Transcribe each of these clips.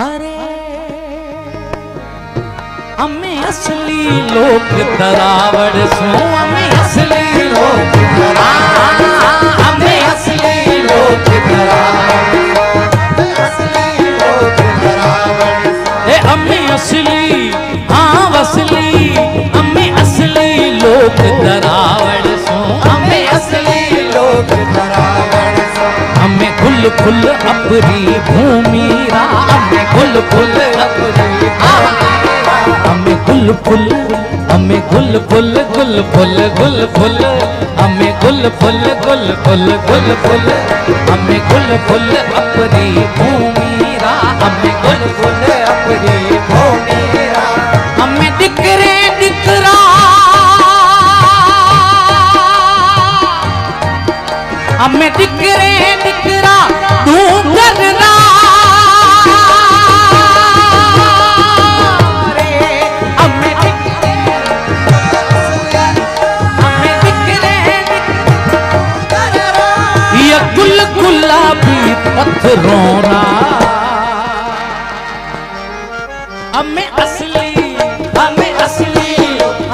अरे अम्मे असली लोक दरावड़ सो अम्मे असली लोक अम्मे असली लोक अम्मे असली हाँ वसली अम्मे असली लोक दरावड़ सो अम्मे असली लोक दरावड़ सो अम्मे गुल फुल अपरी भूमि रा अम्मे गुल फुल अपरी अम्मे गुल फुल अम्मे गुल फुल गुल फुल गुल फुल अम्मे गुल फुल गुल फुल गुल फुल अम्मे गुल फुल अपरी भूमि रा अम्मे गुल फुल अपरी भूमि रा अम्मे दिकरे दिकरा अम्मे दिकरे दिकरा तू करना गुलाबी पत्थरों रा हमें असली हमें असली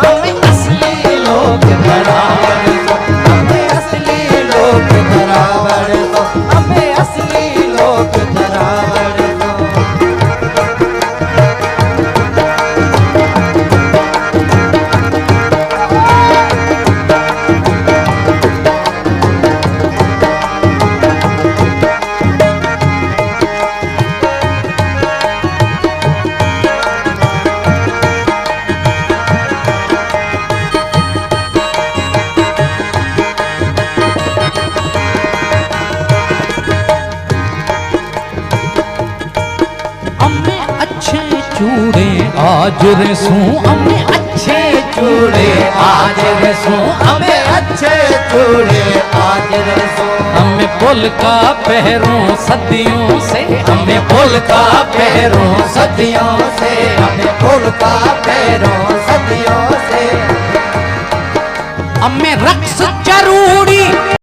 हमें असली लोग बराबर हमें असली लोग बराबर हमें असली लोग बराबर चूड़े आज रेसू हमें अच्छे चूड़े आज रेसू हमें अच्छे चूड़े आज रेसू हमें पुल का पहरों सदियों से हमें पुल का पहरों सदियों से हमें पुल का